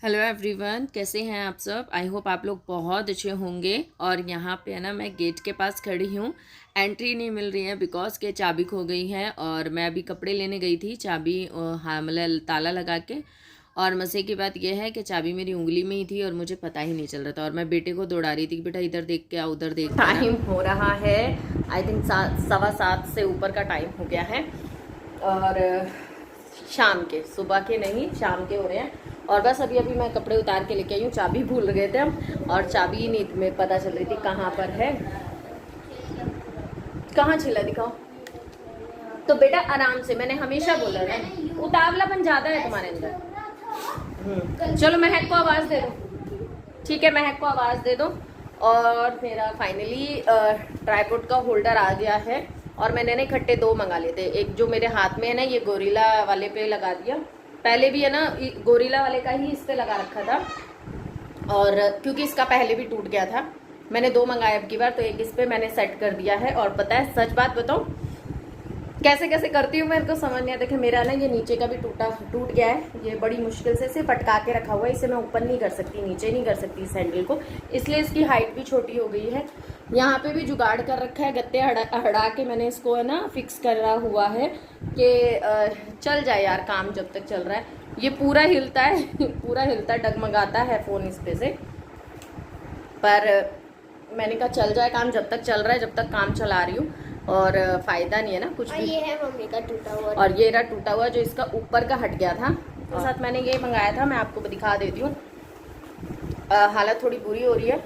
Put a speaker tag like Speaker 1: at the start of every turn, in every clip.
Speaker 1: Hello everyone, कैसे हैं आप सब। आई होप आप लोग बहुत अच्छे होंगे। और यहाँ पे है ना, मैं गेट के पास खड़ी हूँ। एंट्री नहीं मिल रही है बिकॉज के चाबी खो गई है। और मैं अभी कपड़े लेने गई थी, चाबी हाँ मतलब ताला लगा के। और मज़े की बात यह है कि चाबी मेरी उंगली में ही थी और मुझे पता ही नहीं चल रहा था। और मैं बेटे को दौड़ा रही थी कि बेटा इधर देख के आ, उधर देख के आ। टाइम हो रहा है, आई थिंक 7:15 से ऊपर का टाइम हो गया है। और शाम के, सुबह के नहीं शाम के हो रहे हैं। और बस अभी अभी मैं कपड़े उतार के लेके आई हूँ। चाबी भूल गए थे हम, और चाबी नहीं में पता चल रही थी कहाँ पर है। कहाँ छिला दिखाओ। तो बेटा आराम से, मैंने हमेशा बोला ना, उतावलापन ज़्यादा है तुम्हारे अंदर। चलो महक को आवाज़ दे दो। ठीक है, महक को आवाज़ दे दो। और मेरा फाइनली ट्राइपॉड का होल्डर आ गया है। और मैंने ना इकट्ठे 2 मंगा लिए थे। एक जो मेरे हाथ में है ना, ये गोरिल्ला वाले पे लगा दिया। पहले भी है ना गोरिल्ला वाले का ही इस पे लगा रखा था। और क्योंकि इसका पहले भी टूट गया था, मैंने 2 मंगाए अब की बार। तो एक इस पे मैंने सेट कर दिया है। और पता है सच बात बताऊँ, कैसे कैसे करती हूँ मेरे को समझ नहीं आता। देखिए मेरा ना ये नीचे का भी टूट गया है। ये बड़ी मुश्किल से सिर्फ अटका के रखा हुआ है। इसे मैं ऊपर नहीं कर सकती, नीचे नहीं कर सकती इस हैंडल को, इसलिए इसकी हाइट भी छोटी हो गई है। यहाँ पे भी जुगाड़ कर रखा है, गत्ते हड़ा के मैंने इसको है ना फिक्स करा हुआ है कि चल जाए यार काम जब तक चल रहा है। ये पूरा हिलता है पूरा हिलता है, डगमगाता है फ़ोन इस पे से। पर मैंने कहा चल जाए काम जब तक चल रहा है, जब तक काम चला रही हूँ। और फ़ायदा नहीं है ना कुछ भी।
Speaker 2: ये है मम्मी का टूटा हुआ,
Speaker 1: और ये रहा टूटा हुआ जो इसका ऊपर का हट गया था। तो साथ मैंने ये मंगाया था, मैं आपको दिखा देती हूँ। हालत थोड़ी बुरी हो रही है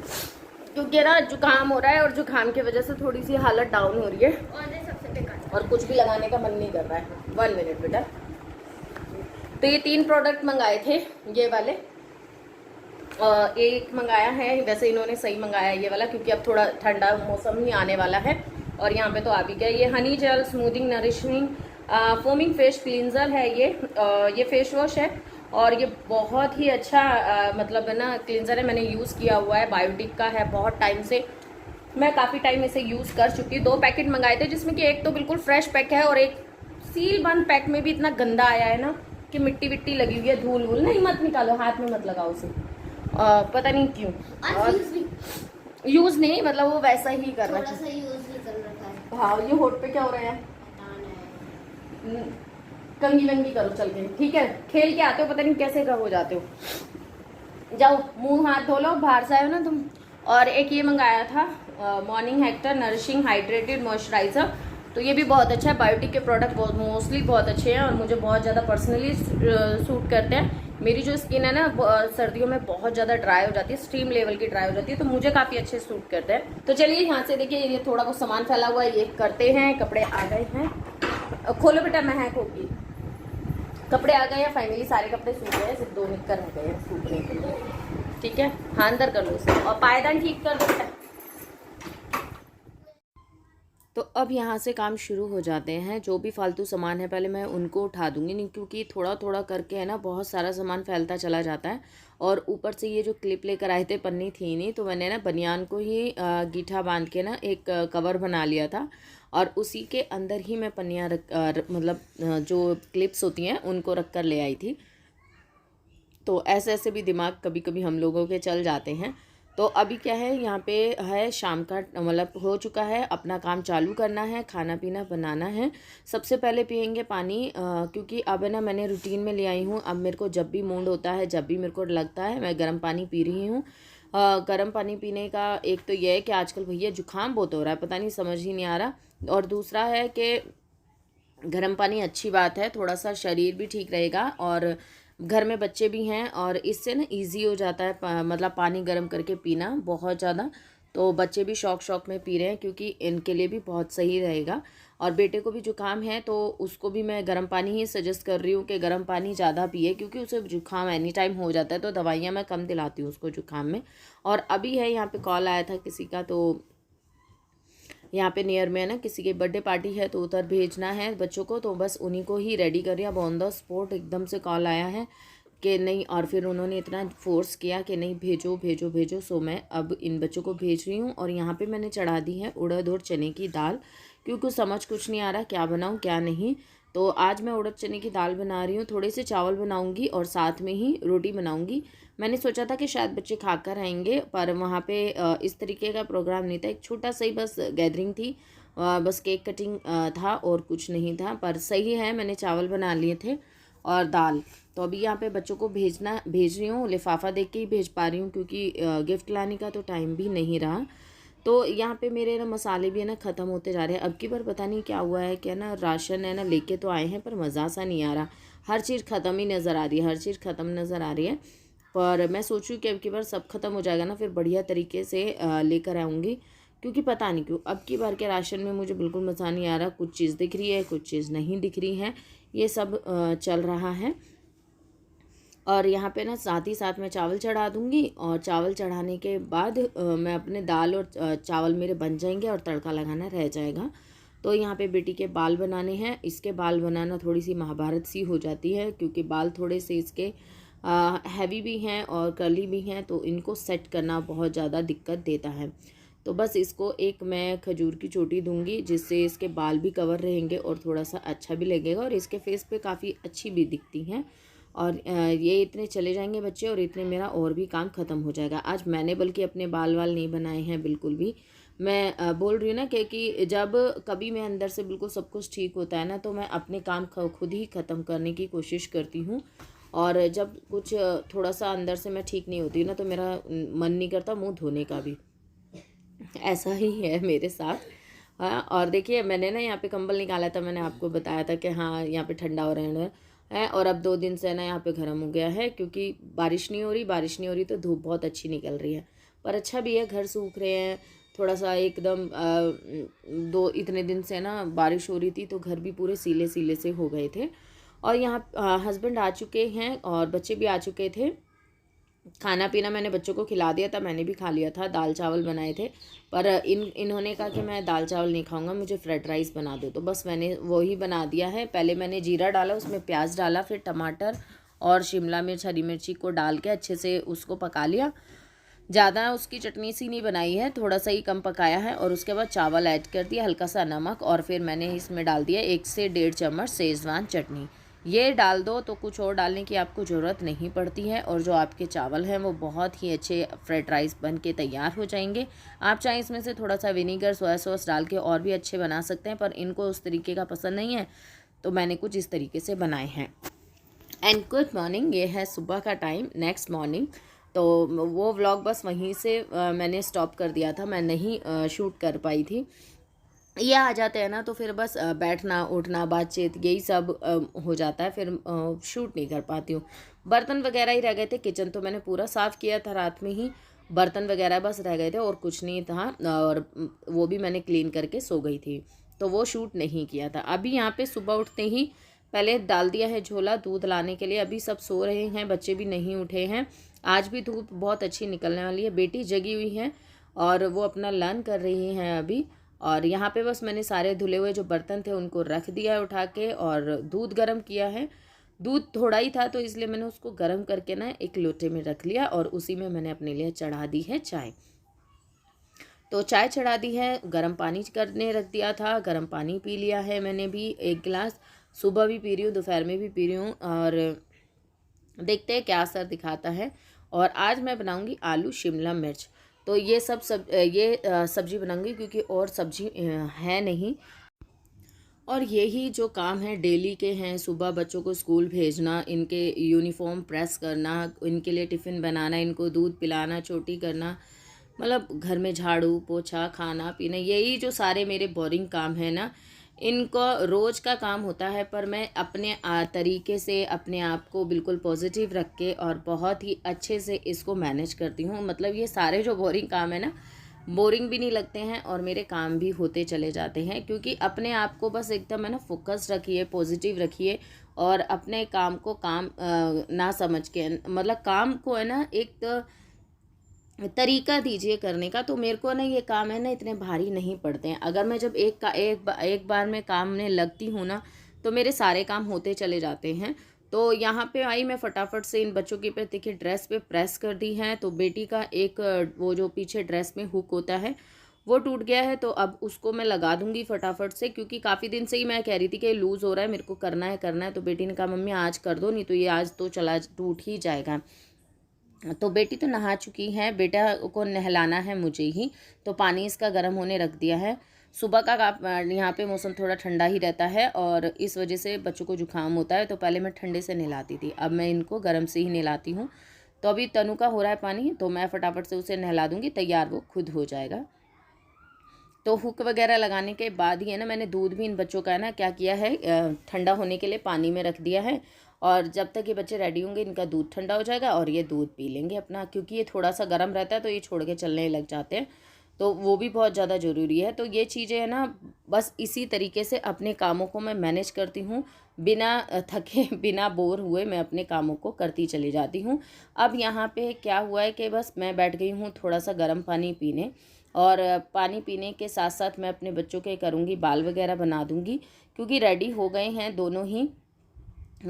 Speaker 1: क्योंकि ना जुकाम हो रहा है, और जुकाम की वजह से थोड़ी सी हालत डाउन हो रही है।
Speaker 2: और ये सबसे बेकार,
Speaker 1: और कुछ भी लगाने का मन नहीं कर रहा है। 1 मिनट बेटा। तो ये 3 प्रोडक्ट मंगाए थे ये वाले। एक मंगाया है, वैसे इन्होंने सही मंगाया है ये वाला, क्योंकि अब थोड़ा ठंडा मौसम ही आने वाला है। और यहाँ पे तो आ भी गया। ये honey gel smoothing nourishing foaming face cleanser है ये फेस वॉश है। और ये बहुत ही अच्छा मतलब है ना क्लींजर है। मैंने यूज़ किया हुआ है, बायोटिक का है, बहुत टाइम से मैं काफ़ी टाइम इसे यूज़ कर चुकी हूँ। 2 पैकेट मंगाए थे, जिसमें कि एक तो बिल्कुल फ्रेश पैक है और एक सील बंद पैक में भी इतना गंदा आया है ना कि मिट्टी विट्टी लगी हुई है, धूल वूल। नहीं मत निकालो, हाथ में मत लगाओ उसे। पता नहीं क्यों। और यूज़ नहीं, मतलब वो वैसा ही कर रहा है।
Speaker 2: थोड़ा सा यूज भी कर रखा है।
Speaker 1: हाँ, ये होठ पे क्या हो रहा है। कंगी वंगी करो चल के, ठीक है। खेल के आते हो, पता नहीं कैसे हो जाते हो। जाओ मुंह हाथ धो लो, बाहर से आए हो ना तुम। और एक ये मंगाया था morning Hector nourishing hydrated moisturiser. तो ये भी बहुत अच्छा है। बायोटिक के प्रोडक्ट मोस्टली बहुत अच्छे हैं और मुझे बहुत ज़्यादा पर्सनली सूट करते हैं। मेरी जो स्किन है ना सर्दियों में बहुत ज़्यादा ड्राई हो जाती है, स्टीम लेवल की ड्राई हो जाती है, तो मुझे काफ़ी अच्छे सूट करते हैं। तो चलिए यहाँ से देखिए, ये थोड़ा बहुत सामान फैला हुआ है, ये करते हैं। कपड़े आ गए हैं, खोलो बेटा, महक होगी। कपड़े आ गए हैं फाइनली, सारे कपड़े सूख गए हैं, सिर्फ 2 निक्कर रह गए हैं सूखने के लिए। ठीक है, हाँ अंदर कर लो उसे, और पायदान ठीक कर दो बेटा। तो अब यहाँ से काम शुरू हो जाते हैं। जो भी फालतू सामान है पहले मैं उनको उठा दूंगी, नहीं क्योंकि थोड़ा थोड़ा करके है ना बहुत सारा सामान फैलता चला जाता है। और ऊपर से ये जो क्लिप लेकर आए थे, पन्नी थी नहीं, तो मैंने ना बनियान को ही गीठा बांध के ना एक कवर बना लिया था। और उसी के अंदर ही मैं पन्नियाँ मतलब जो क्लिप्स होती हैं उनको रख कर ले आई थी। तो ऐसे ऐसे भी दिमाग कभी कभी हम लोगों के चल जाते हैं। तो अभी क्या है, यहाँ पे है शाम का, मतलब हो चुका है, अपना काम चालू करना है, खाना पीना बनाना है। सबसे पहले पियेंगे पानी, क्योंकि अब है ना मैंने रूटीन में ले आई हूँ। अब मेरे को जब भी मूड होता है, जब भी मेरे को लगता है, मैं गर्म पानी पी रही हूँ। गर्म पानी पीने का एक तो ये है कि आजकल भैया जुकाम बहुत हो रहा है, पता नहीं समझ ही नहीं आ रहा। और दूसरा है कि गर्म पानी अच्छी बात है, थोड़ा सा शरीर भी ठीक रहेगा। और घर में बच्चे भी हैं, और इससे ना इजी हो जाता है मतलब पानी गर्म करके पीना बहुत ज़्यादा। तो बच्चे भी शौक शौक में पी रहे हैं, क्योंकि इनके लिए भी बहुत सही रहेगा। और बेटे को भी जुकाम है, तो उसको भी मैं गर्म पानी ही सजेस्ट कर रही हूँ कि गर्म पानी ज़्यादा पिए, क्योंकि उसे जुकाम एनी टाइम हो जाता है। तो दवाइयाँ मैं कम दिलाती हूँ उसको जुकाम में। और अभी है यहाँ पे कॉल आया था किसी का, तो यहाँ पे नियर में है ना किसी की बर्थडे पार्टी है, तो उधर भेजना है बच्चों को। तो बस उन्हीं को ही रेडी कर रही। अब ऑन द स्पॉट एकदम से कॉल आया है कि नहीं, और फिर उन्होंने इतना फोर्स किया कि नहीं भेजो भेजो भेजो। सो मैं अब इन बच्चों को भेज रही हूँ। और यहाँ पे मैंने चढ़ा दी है उड़द और चने की दाल, क्योंकि समझ कुछ नहीं आ रहा क्या बनाऊँ क्या नहीं। तो आज मैं उड़द चने की दाल बना रही हूँ, थोड़े से चावल बनाऊँगी और साथ में ही रोटी बनाऊँगी। मैंने सोचा था कि शायद बच्चे खाकर आएंगे, पर वहाँ पे इस तरीके का प्रोग्राम नहीं था, एक छोटा सा ही बस गैदरिंग थी, बस केक कटिंग था और कुछ नहीं था। पर सही है, मैंने चावल बना लिए थे और दाल। तो अभी यहाँ पे बच्चों को भेज रही हूँ, लिफाफा देख के ही भेज पा रही हूँ क्योंकि गिफ्ट लाने का तो टाइम भी नहीं रहा। तो यहाँ पे मेरे ना मसाले भी है ना ख़त्म होते जा रहे हैं। अब की बार पता नहीं क्या हुआ है, क्या ना राशन है ना लेके तो आए हैं पर मज़ा सा नहीं आ रहा, हर चीज़ ख़त्म ही नज़र आ रही है, हर चीज़ ख़त्म नज़र आ रही है। पर मैं सोचूँ कि अब की बार सब ख़त्म हो जाएगा ना, फिर बढ़िया तरीके से लेकर आऊँगी, क्योंकि पता नहीं क्यों अब की बार के राशन में मुझे बिल्कुल मज़ा नहीं आ रहा। कुछ चीज़ दिख रही है, कुछ चीज़ नहीं दिख रही है, ये सब चल रहा है। और यहाँ पे ना साथ ही साथ मैं चावल चढ़ा दूँगी और चावल चढ़ाने के बाद मैं अपने दाल और चावल मेरे बन जाएंगे और तड़का लगाना रह जाएगा। तो यहाँ पे बेटी के बाल बनाने हैं। इसके बाल बनाना थोड़ी सी महाभारत सी हो जाती है क्योंकि बाल थोड़े से इसके हैवी भी हैं और कर्ली भी हैं, तो इनको सेट करना बहुत ज़्यादा दिक्कत देता है। तो बस इसको एक मैं खजूर की चोटी दूंगी जिससे इसके बाल भी कवर रहेंगे और थोड़ा सा अच्छा भी लगेगा और इसके फेस पे काफ़ी अच्छी भी दिखती हैं। और ये इतने चले जाएंगे बच्चे और इतने मेरा और भी काम ख़त्म हो जाएगा। आज मैंने बल्कि अपने बाल वाल नहीं बनाए हैं बिल्कुल भी। मैं बोल रही हूँ ना कि जब कभी मैं अंदर से बिल्कुल सब कुछ ठीक होता है ना, तो मैं अपने काम खुद ही ख़त्म करने की कोशिश करती हूँ। और जब कुछ थोड़ा सा अंदर से मैं ठीक नहीं होती ना, तो मेरा मन नहीं करता मुँह धोने का भी। ऐसा ही है मेरे साथ। हाँ, और देखिए मैंने ना यहाँ पे कंबल निकाला था, मैंने आपको बताया था कि हाँ यहाँ पे ठंडा हो रहा है। और अब 2 दिन से ना यहाँ पे गर्म हो गया है क्योंकि बारिश नहीं हो रही तो धूप बहुत अच्छी निकल रही है। पर अच्छा भी है, घर सूख रहे हैं थोड़ा सा एकदम। इतने दिन से ना बारिश हो रही थी तो घर भी पूरे सीले सीले से हो गए थे। और यहाँ हस्बैंड आ चुके हैं और बच्चे भी आ चुके थे। खाना पीना मैंने बच्चों को खिला दिया था, मैंने भी खा लिया था, दाल चावल बनाए थे। पर इन्होंने कहा कि मैं दाल चावल नहीं खाऊंगा, मुझे फ्राइड राइस बना दो। तो बस मैंने वही बना दिया है। पहले मैंने जीरा डाला, उसमें प्याज डाला, फिर टमाटर और शिमला मिर्च हरी मिर्ची को डाल के अच्छे से उसको पका लिया। ज़्यादा उसकी चटनी सी नहीं बनाई है, थोड़ा सा ही कम पकाया है। और उसके बाद चावल ऐड कर दिया, हल्का सा नमक, और फिर मैंने इसमें डाल दिया 1 से 1.5 चम्मच शेज़वान चटनी। ये डाल दो तो कुछ और डालने की आपको ज़रूरत नहीं पड़ती है और जो आपके चावल हैं वो बहुत ही अच्छे फ्राइड राइस बन के तैयार हो जाएंगे। आप चाहे इसमें से थोड़ा सा विनीगर सोया सॉस डाल के और भी अच्छे बना सकते हैं, पर इनको उस तरीके का पसंद नहीं है तो मैंने कुछ इस तरीके से बनाए हैं। एंड गुड मॉर्निंग, ये है सुबह का टाइम, नेक्स्ट मॉर्निंग। तो वो व्लॉग बस वहीं से मैंने स्टॉप कर दिया था, मैं नहीं शूट कर पाई थी। ये आ जाते हैं ना तो फिर बस बैठना उठना बातचीत यही सब हो जाता है, फिर शूट नहीं कर पाती हूँ। बर्तन वगैरह ही रह गए थे, किचन तो मैंने पूरा साफ़ किया था रात में ही, बर्तन वगैरह बस रह गए थे और कुछ नहीं था। और वो भी मैंने क्लीन करके सो गई थी, तो वो शूट नहीं किया था। अभी यहाँ पे सुबह उठते ही पहले डाल दिया है झोला दूध लाने के लिए। अभी सब सो रहे हैं, बच्चे भी नहीं उठे हैं। आज भी धूप बहुत अच्छी निकलने वाली है। बेटी जगी हुई है और वो अपना लर्न कर रही हैं अभी। और यहाँ पे बस मैंने सारे धुले हुए जो बर्तन थे उनको रख दिया है उठा के, और दूध गर्म किया है। दूध थोड़ा ही था तो इसलिए मैंने उसको गर्म करके ना एक लोटे में रख लिया और उसी में मैंने अपने लिए चढ़ा दी है चाय। तो चाय चढ़ा दी है, गर्म पानी करने रख दिया था, गर्म पानी पी लिया है मैंने भी 1 गिलास। सुबह भी पी रही हूँ, दोपहर में भी पी रही हूँ, और देखते हैं क्या असर दिखाता है। और आज मैं बनाऊँगी आलू शिमला मिर्च। तो ये सब्ज़ी बनाऊंगी क्योंकि और सब्ज़ी है नहीं। और यही जो काम है डेली के हैं, सुबह बच्चों को स्कूल भेजना, इनके यूनिफॉर्म प्रेस करना, इनके लिए टिफ़िन बनाना, इनको दूध पिलाना, चोटी करना, मतलब घर में झाड़ू पोछा खाना पीना, यही जो सारे मेरे बोरिंग काम है ना, इनको रोज़ का काम होता है। पर मैं अपने तरीके से अपने आप को बिल्कुल पॉजिटिव रख के और बहुत ही अच्छे से इसको मैनेज करती हूँ। मतलब ये सारे जो बोरिंग काम है ना, बोरिंग भी नहीं लगते हैं और मेरे काम भी होते चले जाते हैं, क्योंकि अपने आप को बस एकदम है ना फोकस रखिए, पॉजिटिव रखिए, और अपने काम को काम ना समझ के, मतलब काम को है ना एक तरीका दीजिए करने का। तो मेरे को ना ये काम है ना इतने भारी नहीं पड़ते हैं। अगर मैं जब एक बार में काम में लगती हूँ ना, तो मेरे सारे काम होते चले जाते हैं। तो यहाँ पे आई मैं फटाफट से इन बच्चों की पे देखिए ड्रेस पे प्रेस कर दी है। तो बेटी का एक वो जो पीछे ड्रेस में हुक होता है वो टूट गया है। तो अब उसको मैं लगा दूंगी फटाफट से, क्योंकि काफ़ी दिन से ही मैं कह रही थी कि लूज़ हो रहा है, मेरे को करना है करना है। तो बेटी ने कहा मम्मी आज कर दो, नहीं तो ये आज तो चला टूट ही जाएगा। तो बेटी तो नहा चुकी है, बेटा को नहलाना है मुझे ही, तो पानी इसका गर्म होने रख दिया है। सुबह का यहाँ पे मौसम थोड़ा ठंडा ही रहता है और इस वजह से बच्चों को जुकाम होता है, तो पहले मैं ठंडे से नहलाती थी, अब मैं इनको गर्म से ही नहलाती हूँ। तो अभी तनु का हो रहा है पानी, तो मैं फटाफट से उसे नहला दूँगी, तैयार वो खुद हो जाएगा। तो हुक वगैरह लगाने के बाद ही है ना, मैंने दूध भी इन बच्चों का है ना क्या किया है, ठंडा होने के लिए पानी में रख दिया है। और जब तक ये बच्चे रेडी होंगे इनका दूध ठंडा हो जाएगा और ये दूध पी लेंगे अपना, क्योंकि ये थोड़ा सा गर्म रहता है तो ये छोड़ के चलने लग जाते हैं, तो वो भी बहुत ज़्यादा ज़रूरी है। तो ये चीज़ें है ना, बस इसी तरीके से अपने कामों को मैं मैनेज करती हूँ, बिना थके बिना बोर हुए मैं अपने कामों को करती चली जाती हूँ। अब यहाँ पे क्या हुआ है कि बस मैं बैठ गई हूँ थोड़ा सा गर्म पानी पीने, और पानी पीने के साथ साथ मैं अपने बच्चों के करूँगी बाल वगैरह बना दूँगी, क्योंकि रेडी हो गए हैं दोनों ही,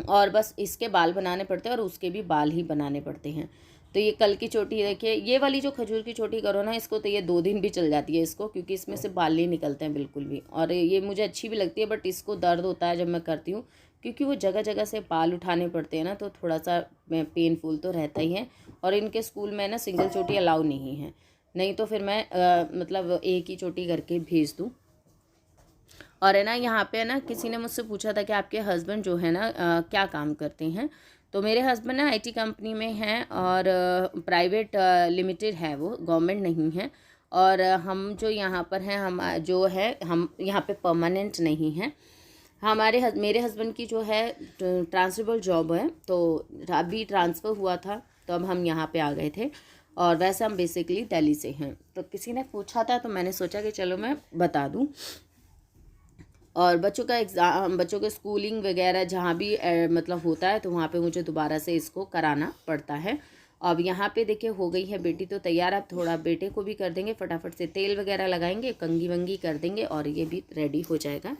Speaker 1: और बस इसके बाल बनाने पड़ते हैं और उसके भी बाल ही बनाने पड़ते हैं। तो ये कल की चोटी देखिए, ये वाली जो खजूर की चोटी करो ना इसको, तो ये 2 दिन भी चल जाती है इसको, क्योंकि इसमें से बाल नहीं निकलते हैं बिल्कुल भी। और ये मुझे अच्छी भी लगती है, बट इसको दर्द होता है जब मैं करती हूँ, क्योंकि वो जगह जगह से बाल उठाने पड़ते हैं ना, तो थोड़ा सा पेनफुल तो रहता ही है। और इनके स्कूल में ना सिंगल चोटी अलाउ नहीं है, नहीं तो फिर मैं मतलब एक ही चोटी करके भेज दूँ। और है ना यहाँ पे है ना, किसी ने मुझसे पूछा था कि आपके हस्बैंड जो है ना क्या काम करते हैं। तो मेरे हस्बैंड ना आईटी कंपनी में हैं, और प्राइवेट लिमिटेड है, वो गवर्नमेंट नहीं है। और हम जो यहाँ पर हैं, हम जो है हम यहाँ पे परमानेंट नहीं हैं। मेरे हस्बैंड की जो है ट्रांसफरेबल जॉब है, तो अभी ट्रांसफ़र हुआ था, तो अब हम यहाँ पे आ गए थे। और वैसे हम बेसिकली दिल्ली से हैं। तो किसी ने पूछा था तो मैंने सोचा कि चलो मैं बता दूँ। और बच्चों का एग्ज़ाम, बच्चों के स्कूलिंग वगैरह जहाँ भी मतलब होता है, तो वहाँ पे मुझे दोबारा से इसको कराना पड़ता है। अब यहाँ पे देखिए हो गई है बेटी तो तैयार। अब थोड़ा बेटे को भी कर देंगे, फटाफट से तेल वगैरह लगाएंगे, कंघी वंगी कर देंगे और ये भी रेडी हो जाएगा।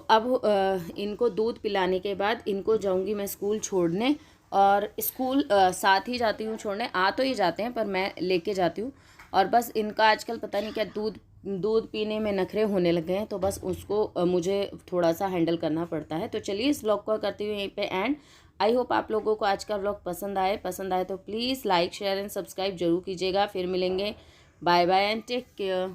Speaker 1: अब इनको दूध पिलाने के बाद इनको जाऊंगी मैं स्कूल छोड़ने। और स्कूल साथ ही जाती हूँ छोड़ने, आ तो ही जाते हैं पर मैं लेके जाती हूँ। और बस इनका आजकल पता नहीं क्या दूध पीने में नखरे होने लगे हैं, तो बस उसको मुझे थोड़ा सा हैंडल करना पड़ता है। तो चलिए इस व्लॉग को करती हूँ यहीं पे एंड। आई होप आप लोगों को आज का व्लॉग पसंद आए तो please like share and subscribe जरूर कीजिएगा। फिर मिलेंगे, bye bye and take care.